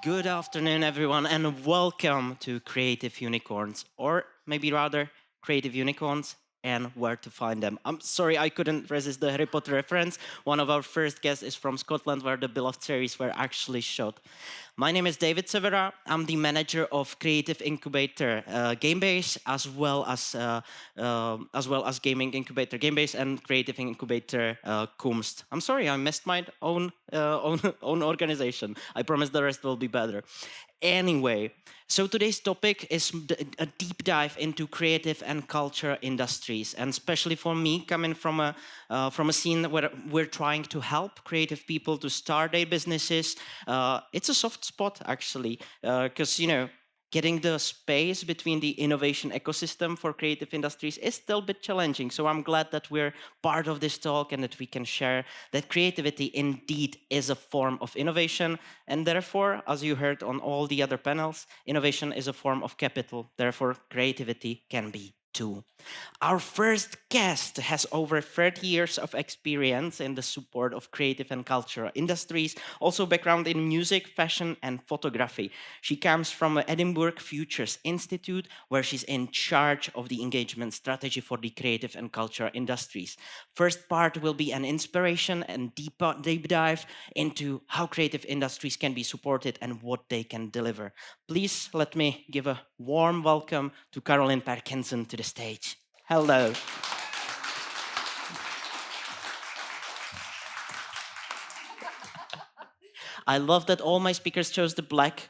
Good afternoon, everyone, and welcome to Creative Unicorns, or maybe rather, Creative Unicorns and where to find them. I'm sorry I couldn't resist the Harry Potter reference. One of our first guests is from Scotland, where the beloved series were actually shot. My name is David Severa. I'm the manager of Creative Incubator Gamebase, as well as Gaming Incubator Gamebase and Creative Incubator Kumst. I'm sorry, I missed my own organization. I promise the rest will be better. Anyway, so today's topic is a deep dive into creative and culture industries, and especially for me, coming from a scene where we're trying to help creative people to start their businesses. It's a soft spot actually, because getting the space between the innovation ecosystem for creative industries is still a bit challenging. So I'm glad that we're part of this talk and that we can share that creativity indeed is a form of innovation. And therefore, as you heard on all the other panels, innovation is a form of capital. Therefore, creativity can be too. Our first guest has over 30 years of experience in the support of creative and cultural industries, also background in music, fashion, and photography. She comes from the Edinburgh Futures Institute, where she's in charge of the engagement strategy for the creative and cultural industries. First part will be an inspiration and deep dive into how creative industries can be supported and what they can deliver. Please let me give a warm welcome to Caroline Parkinson to the stage. Hello. I love that all my speakers chose the black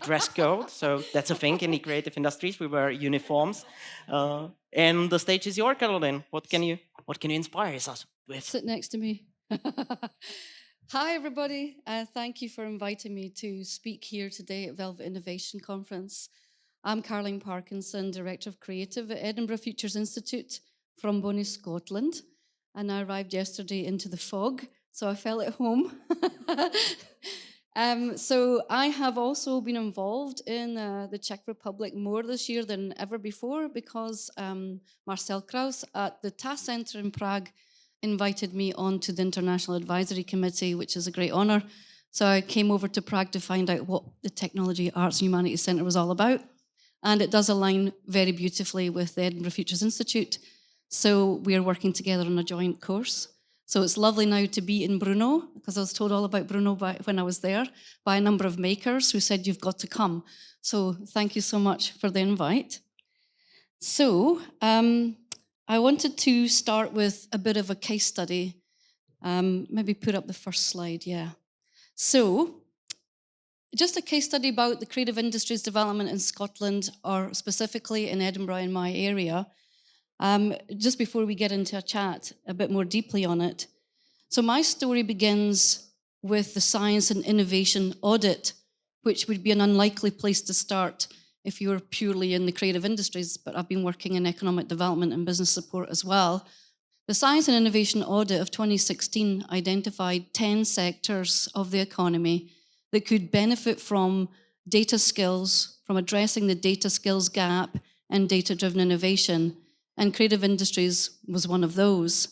dress code. So that's a thing in the creative industries. We wear uniforms, and the stage is yours, Caroline. What can you inspire us with? Sit next to me. Hi, everybody. Thank you for inviting me to speak here today at Velvet Innovation Conference. I'm Caroline Parkinson, Director of Creative at Edinburgh Futures Institute from Bonnie, Scotland. And I arrived yesterday into the fog, so I felt at home. So I have also been involved in the Czech Republic more this year than ever before because Marcel Kraus at the TAS Center in Prague invited me on to the International Advisory Committee, which is a great honor. So I came over to Prague to find out what the Technology, Arts and Humanities Centre was all about. And it does align very beautifully with the Edinburgh Futures Institute. So we are working together on a joint course. So it's lovely now to be in Brno, because I was told all about Brno when I was there by a number of makers who said, you've got to come. So thank you so much for the invite. So I wanted to start with a bit of a case study. Maybe put up the first slide, yeah. So just a case study about the creative industries development in Scotland, or specifically in Edinburgh in my area. Just before we get into a chat a bit more deeply on it. So my story begins with the science and innovation audit, which would be an unlikely place to start if you were purely in the creative industries, but I've been working in economic development and business support as well. The Science and Innovation Audit of 2016 identified 10 sectors of the economy that could benefit from data skills, from addressing the data skills gap and data-driven innovation. And creative industries was one of those.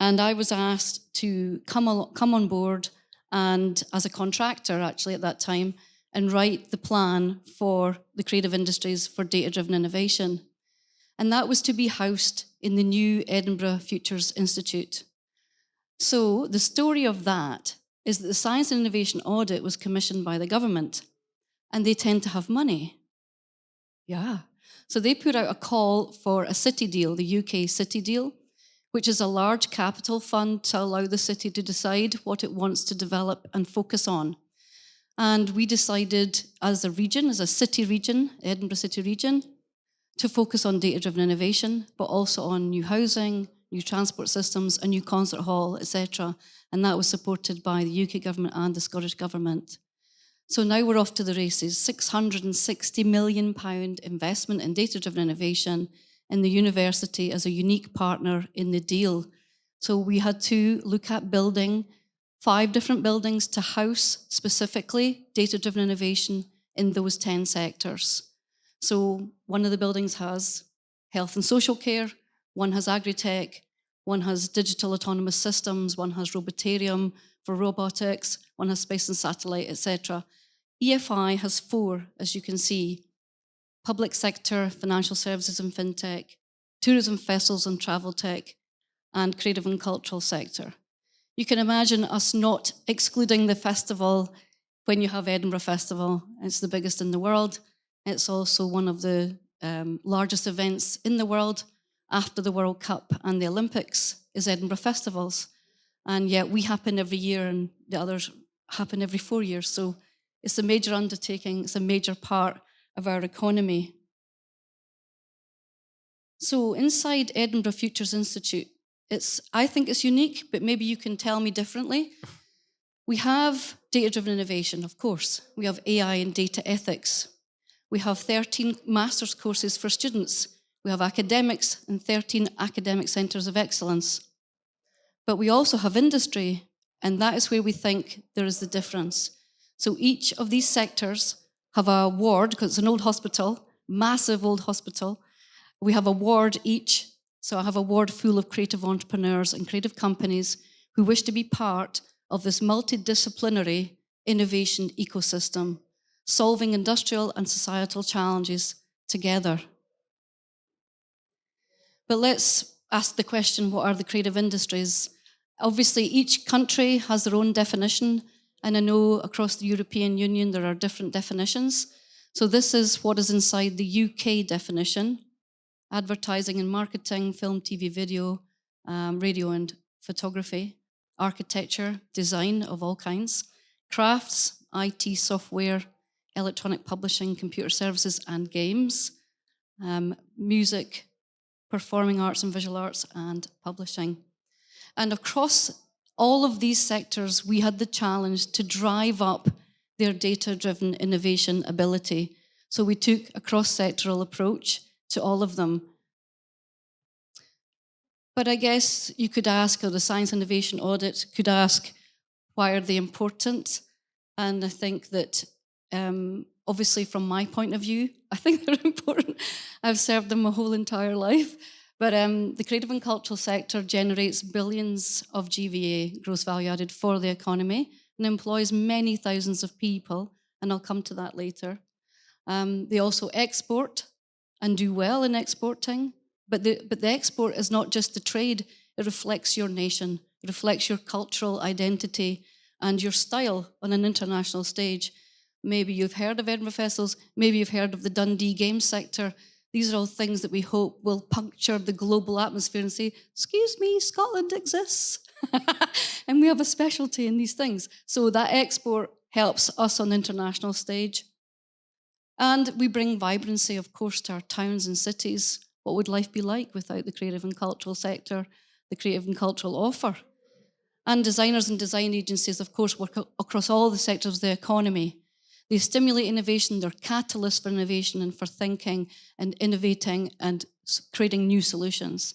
And I was asked to come on board and as a contractor actually at that time, and write the plan for the creative industries for data-driven innovation. And that was to be housed in the new Edinburgh Futures Institute. So the story of that is that the Science and Innovation Audit was commissioned by the government, and they tend to have money. Yeah. So they put out a call for a city deal, the UK city deal, which is a large capital fund to allow the city to decide what it wants to develop and focus on. And we decided as a region, as a city region, Edinburgh City Region, to focus on data-driven innovation, but also on new housing, new transport systems, a new concert hall, etc. And that was supported by the UK government and the Scottish government. So now we're off to the races, £660 million investment in data-driven innovation, and the university as a unique partner in the deal. So we had to look at building 5 different buildings to house specifically data-driven innovation in those 10 sectors. So one of the buildings has health and social care, one has agri-tech, one has digital autonomous systems, one has robotarium for robotics, one has space and satellite, etc. EFI has 4, as you can see: public sector, financial services and fintech, tourism, festivals and travel tech, and creative and cultural sector. You can imagine us not excluding the festival when you have Edinburgh Festival. It's the biggest in the world. It's also one of the largest events in the world after the World Cup and the Olympics is Edinburgh Festivals. And yet we happen every year and the others happen every 4 years. So it's a major undertaking. It's a major part of our economy. So inside Edinburgh Futures Institute, I think it's unique, but maybe you can tell me differently. We have data-driven innovation, of course. We have AI and data ethics. We have 13 master's courses for students. We have academics and 13 academic centres of excellence. But we also have industry, and that is where we think there is the difference. So each of these sectors have a ward, because it's an old hospital, massive old hospital. We have a ward each. So I have a ward full of creative entrepreneurs and creative companies who wish to be part of this multidisciplinary innovation ecosystem, solving industrial and societal challenges together. But let's ask the question, what are the creative industries? Obviously, each country has their own definition, and I know across the European Union there are different definitions. So this is what is inside the UK definition: advertising and marketing, film, TV, video, radio and photography, architecture, design of all kinds, crafts, IT, software, electronic publishing, computer services and games, music, performing arts and visual arts, and publishing. And across all of these sectors, we had the challenge to drive up their data-driven innovation ability. So we took a cross-sectoral approach to all of them. But I guess you could ask, or the Science Innovation Audit could ask, why are they important? And I think that, obviously from my point of view, I think they're important. I've served them my whole entire life. But the creative and cultural sector generates billions of GVA, gross value added, for the economy, and employs many thousands of people, and I'll come to that later. They also export and do well in exporting, but the export is not just the trade, it reflects your nation, it reflects your cultural identity and your style on an international stage. Maybe you've heard of Edinburgh Festivals, maybe you've heard of the Dundee Games sector. These are all things that we hope will puncture the global atmosphere and say, excuse me, Scotland exists. And we have a specialty in these things. So that export helps us on the international stage. And we bring vibrancy, of course, to our towns and cities. What would life be like without the creative and cultural sector, the creative and cultural offer? And designers and design agencies, of course, work across all the sectors of the economy. They stimulate innovation, they're catalysts for innovation and for thinking and innovating and creating new solutions.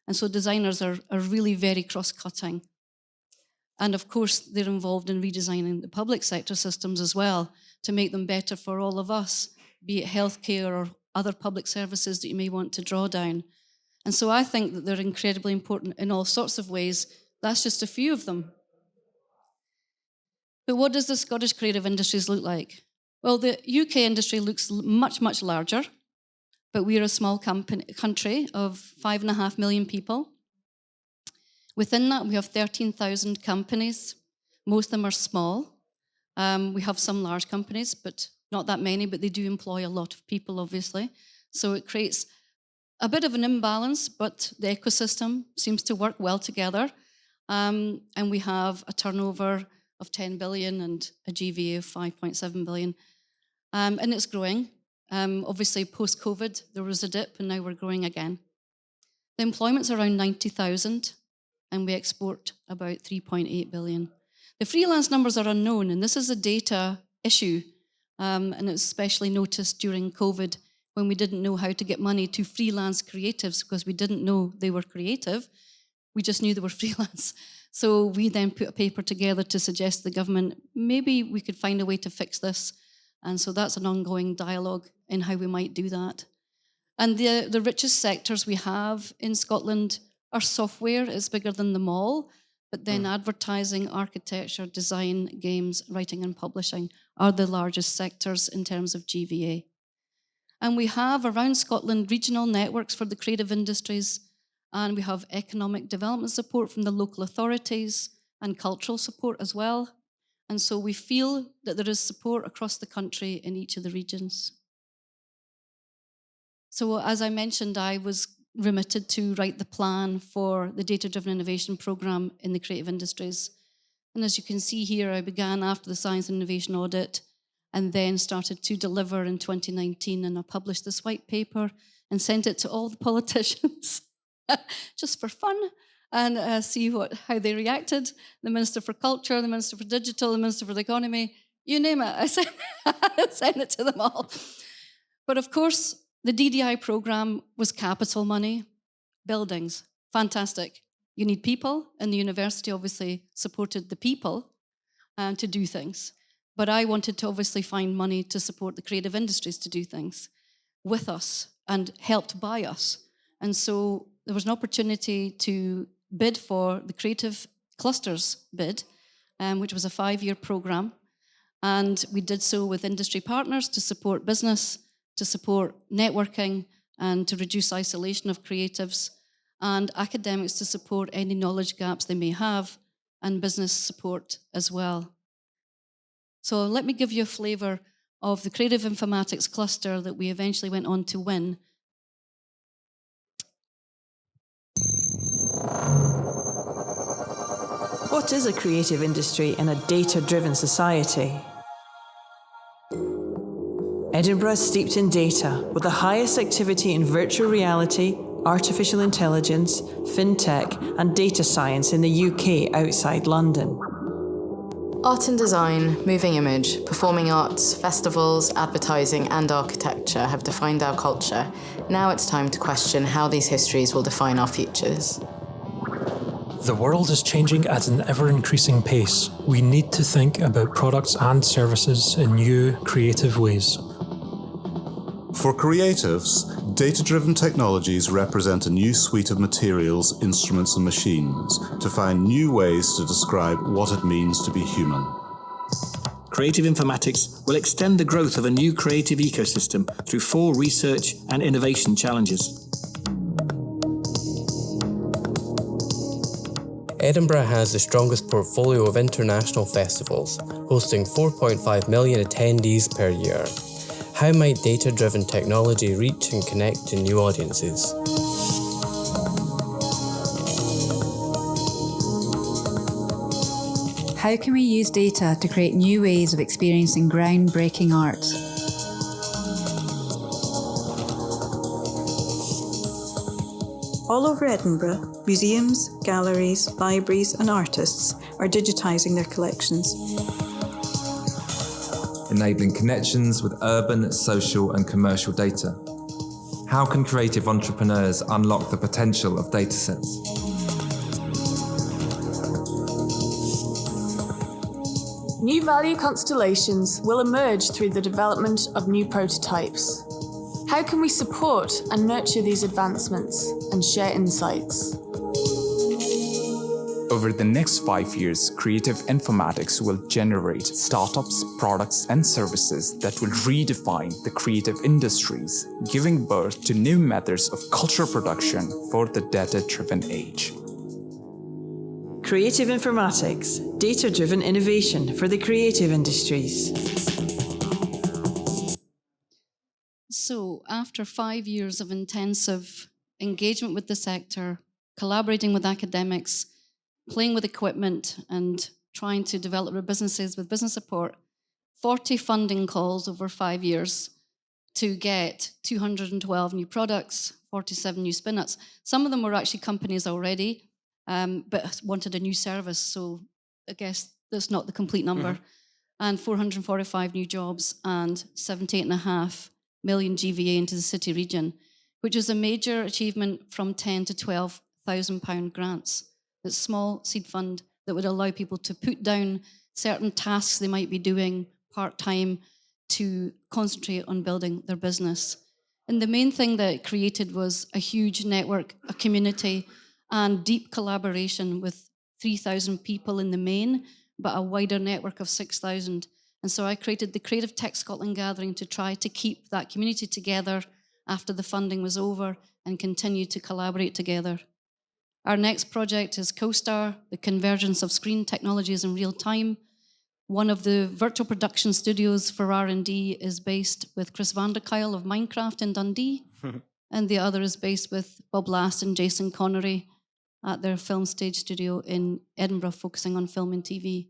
And so designers are really very cross-cutting. And of course, they're involved in redesigning the public sector systems as well to make them better for all of us, be it healthcare or other public services that you may want to draw down. And so I think that they're incredibly important in all sorts of ways. That's just a few of them. But what does the Scottish creative industries look like? Well, the UK industry looks much, much larger, but we're a small country of 5.5 million people. Within that, we have 13,000 companies. Most of them are small. We have some large companies, but not that many, but they do employ a lot of people, obviously. So it creates a bit of an imbalance, but the ecosystem seems to work well together. And we have a turnover of 10 billion and a GVA of 5.7 billion. And it's growing. Obviously, post-COVID, there was a dip, and now we're growing again. The employment's around 90,000, and we export about 3.8 billion. The freelance numbers are unknown, and this is a data issue, and it was especially noticed during COVID when we didn't know how to get money to freelance creatives because we didn't know they were creative. We just knew they were freelance. So we then put a paper together to suggest to the government, maybe we could find a way to fix this. And so that's an ongoing dialogue in how we might do that. And the richest sectors we have in Scotland are software. It's bigger than them all. But then advertising, architecture, design, games, writing and publishing are the largest sectors in terms of GVA. And we have around Scotland regional networks for the creative industries, and we have economic development support from the local authorities and cultural support as well. And so we feel that there is support across the country in each of the regions. So as I mentioned, I was remitted to write the plan for the data-driven innovation programme in the creative industries. And as you can see here, I began after the science and innovation audit and then started to deliver in 2019. And I published this white paper and sent it to all the politicians just for fun and see how they reacted. The Minister for Culture, the Minister for Digital, the Minister for the Economy, you name it. I sent it to them all. But of course, the DDI programme was capital money, buildings, fantastic. You need people, and the university obviously supported the people to do things. But I wanted to obviously find money to support the creative industries to do things with us and helped by us. And so there was an opportunity to bid for the Creative Clusters bid, which was a 5-year programme. And we did so with industry partners to support business, to support networking, and to reduce isolation of creatives, and academics to support any knowledge gaps they may have, and business support as well. So let me give you a flavour of the Creative Informatics cluster that we eventually went on to win. What is a creative industry in a data-driven society? Edinburgh is steeped in data, with the highest activity in virtual reality, artificial intelligence, fintech, and data science in the UK outside London. Art and design, moving image, performing arts, festivals, advertising, and architecture have defined our culture. Now it's time to question how these histories will define our futures. The world is changing at an ever-increasing pace. We need to think about products and services in new, creative ways. For creatives, data-driven technologies represent a new suite of materials, instruments and machines to find new ways to describe what it means to be human. Creative informatics will extend the growth of a new creative ecosystem through 4 research and innovation challenges. Edinburgh has the strongest portfolio of international festivals, hosting 4.5 million attendees per year. How might data-driven technology reach and connect to new audiences? How can we use data to create new ways of experiencing groundbreaking art? All over Edinburgh, museums, galleries, libraries and artists are digitising their collections. Enabling connections with urban, social and commercial data. How can creative entrepreneurs unlock the potential of datasets? New value constellations will emerge through the development of new prototypes. How can we support and nurture these advancements and share insights? Over the next 5 years, creative informatics will generate startups, products, and services that will redefine the creative industries, giving birth to new methods of cultural production for the data-driven age. Creative informatics, data-driven innovation for the creative industries. So after 5 years of intensive engagement with the sector, collaborating with academics, playing with equipment and trying to develop our businesses with business support, 40 funding calls over 5 years to get 212 new products, 47 new spin-outs. Some of them were actually companies already, but wanted a new service. So I guess that's not the complete number. And 445 new jobs and 78.5 million GVA into the city region, which is a major achievement from 10 to 12,000 pound grants. It's a small seed fund that would allow people to put down certain tasks they might be doing part-time to concentrate on building their business. And the main thing that it created was a huge network, a community, and deep collaboration with 3,000 people in the main, but a wider network of 6,000. And so I created the Creative Tech Scotland Gathering to try to keep that community together after the funding was over and continue to collaborate together. Our next project is CoStar, the convergence of screen technologies in real time. One of the virtual production studios for R&D is based with Chris Vanderkyle of Minecraft in Dundee, and the other is based with Bob Last and Jason Connery at their film stage studio in Edinburgh, focusing on film and TV.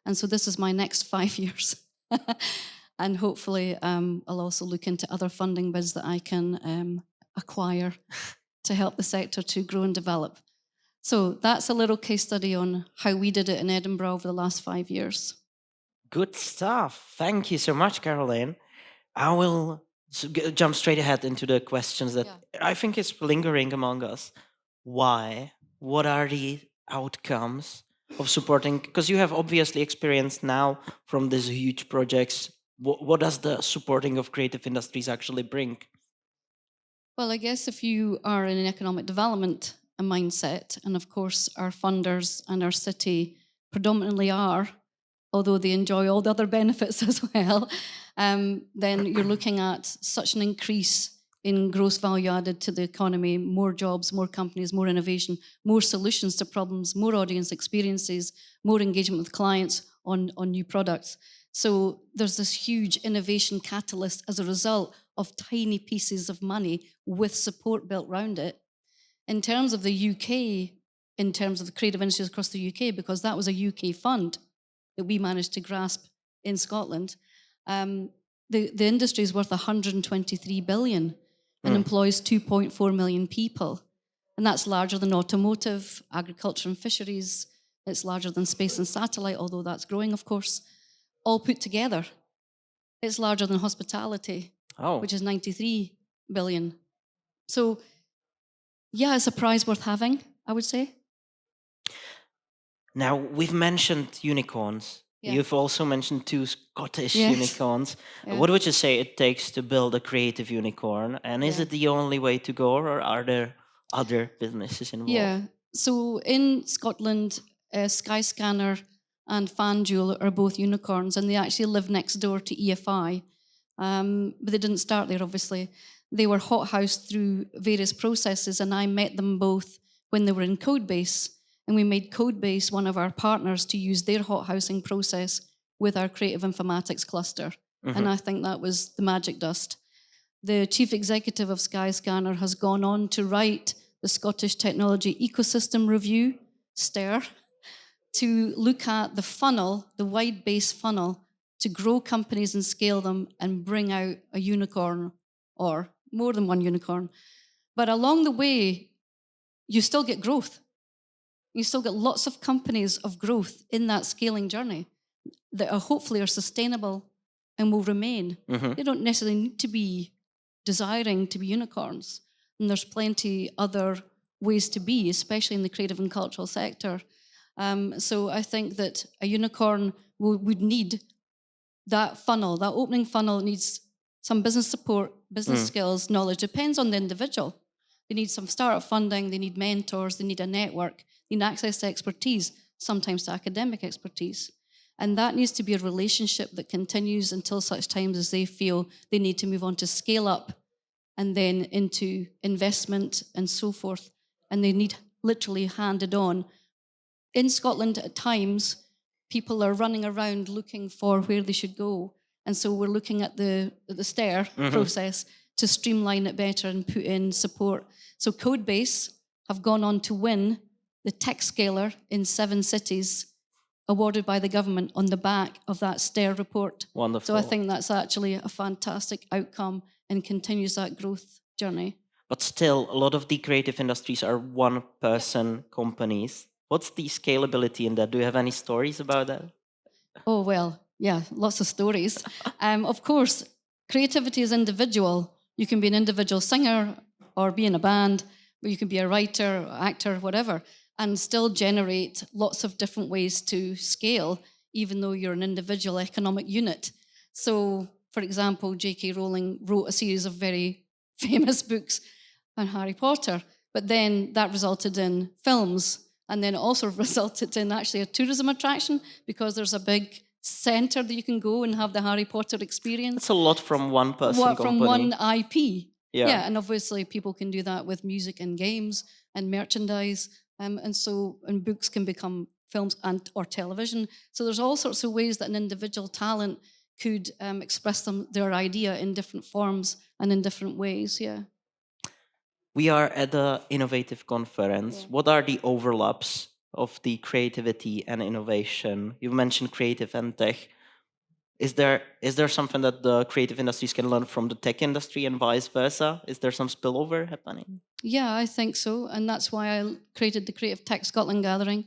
And so this is my next 5 years. And hopefully I'll also look into other funding bids that I can acquire to help the sector to grow and develop. So that's a little case study on how we did it in Edinburgh over the last 5 years. Good stuff. Thank you so much, Caroline. I will jump straight ahead into the questions that I think is lingering among us. Why? What are the outcomes of supporting? Because you have obviously experience now from these huge projects. What does the supporting of creative industries actually bring? Well, I guess if you are in an economic development mindset, and of course our funders and our city predominantly are, although they enjoy all the other benefits as well, then you're looking at such an increase in gross value added to the economy, more jobs, more companies, more innovation, more solutions to problems, more audience experiences, more engagement with clients on new products. So there's this huge innovation catalyst as a result of tiny pieces of money with support built around it. In terms of the UK, in terms of the creative industries across the UK, because that was a UK fund that we managed to grasp in Scotland, the industry is worth 123 billion and employs 2.4 million people. And that's larger than automotive, agriculture and fisheries. It's larger than space and satellite, although that's growing, of course. All put together, it's larger than hospitality, which is 93 billion. So, yeah, it's a prize worth having, I would say. Now, we've mentioned unicorns. Yeah. You've also mentioned 2 Scottish unicorns. Yeah. What would you say it takes to build a creative unicorn? And is it the only way to go, or are there other businesses involved? Yeah, so in Scotland, Skyscanner and FanDuel are both unicorns, and they actually live next door to EFI. But they didn't start there, obviously. They were hothoused through various processes, and I met them both when they were in Codebase. And we made Codebase one of our partners to use their hothousing process with our creative informatics cluster. And I think that was the magic dust. The chief executive of Skyscanner has gone on to write the Scottish Technology Ecosystem Review, STER, to look at the funnel, the wide base funnel, to grow companies and scale them and bring out a unicorn or more than one unicorn. But along the way, you still get growth. You still get lots of companies of growth in that scaling journey that are hopefully are sustainable and will remain. They don't necessarily need to be desiring to be unicorns. And there's plenty other ways to be, especially in the creative and cultural sector. So I think that a unicorn would need that funnel, that opening funnel needs some business support, business skills, knowledge. Depends on the individual. They need some startup funding, they need mentors, they need a network, they need access to expertise, sometimes to academic expertise. And that needs to be a relationship that continues until such times as they feel they need to move on to scale up and then into investment and so forth. And they need literally handed on. In Scotland, at times, people are running around looking for where they should go. And so we're looking at the STAIR process to streamline it better and put in support. So Codebase have gone on to win the Tech Scaler in 7 cities, awarded by the government on the back of that STAIR report. Wonderful. So I think that's actually a fantastic outcome and continues that growth journey. But still, a lot of the creative industries are one-person companies. What's the scalability in that? Do you have any stories about that? Oh, well, yeah, lots of stories. Of course, creativity is individual. You can be an individual singer or be in a band, or you can be a writer, actor, whatever, and still generate lots of different ways to scale, even though you're an individual economic unit. So, for example, J.K. Rowling wrote a series of very famous books on Harry Potter, but then that resulted in films, and then also resulted in actually a tourism attraction because there's a big center that you can go and have the Harry Potter experience. It's a lot from one person From company. one IP. Yeah. And obviously people can do that with music and games and merchandise, and books can become films or television. So there's all sorts of ways that an individual talent could express their idea in different forms and in different ways. Yeah. We are at the Innovative Conference. Yeah. What are the overlaps of the creativity and innovation? You mentioned creative and tech. Is there something that the creative industries can learn from the tech industry and vice versa? Is there some spillover happening? Yeah, I think so. And that's why I created the Creative Tech Scotland Gathering,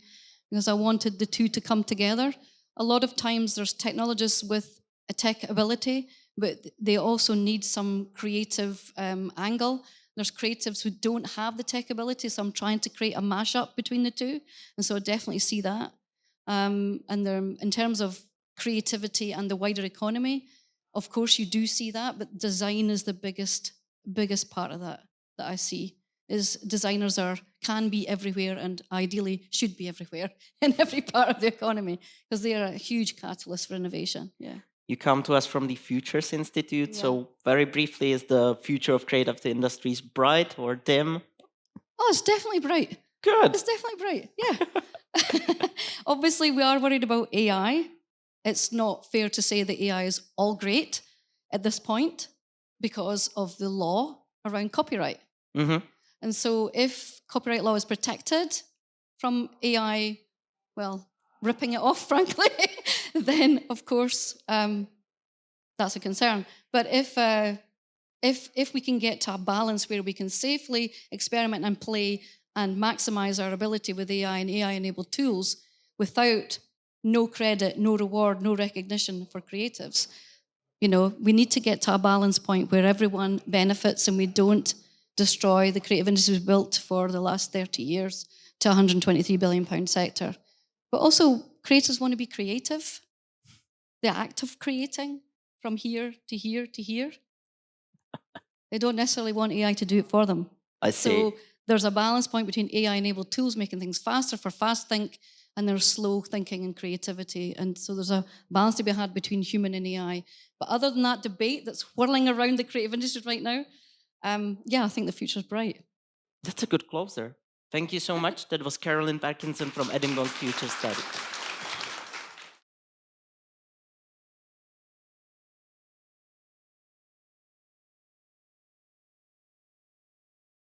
because I wanted the two to come together. A lot of times there's technologists with a tech ability, but they also need some creative angle. There's creatives who don't have the tech ability, so I'm trying to create a mashup between the two. And so I definitely see that. And in terms of creativity and the wider economy, of course you do see that, but design is the biggest part of that I see. Is designers can be everywhere and ideally should be everywhere in every part of the economy, because they are a huge catalyst for innovation. Yeah. You come to us from the Futures Institute, so very briefly, is the future of creative industries bright or dim? Oh, it's definitely bright. Good. It's definitely bright, yeah. Obviously, we are worried about AI. It's not fair to say that AI is all great at this point because of the law around copyright. Mm-hmm. And so if copyright law is protected from AI, well, ripping it off, frankly, then of course that's a concern. But if we can get to a balance where we can safely experiment and play and maximize our ability with AI and AI-enabled tools without no credit, no reward, no recognition for creatives, we need to get to a balance point where everyone benefits and we don't destroy the creative industry we've built for the last 30 years to a £123 billion sector. But also, creators want to be creative. The act of creating from here to here to here. They don't necessarily want AI to do it for them. I see. So there's a balance point between AI-enabled tools making things faster for fast think, and there's slow thinking and creativity. And so there's a balance to be had between human and AI. But other than that debate that's whirling around the creative industry right now, I think the future's bright. That's a good closer. Thank you so much. That was Caroline Parkinson from Edinburgh Futures Study.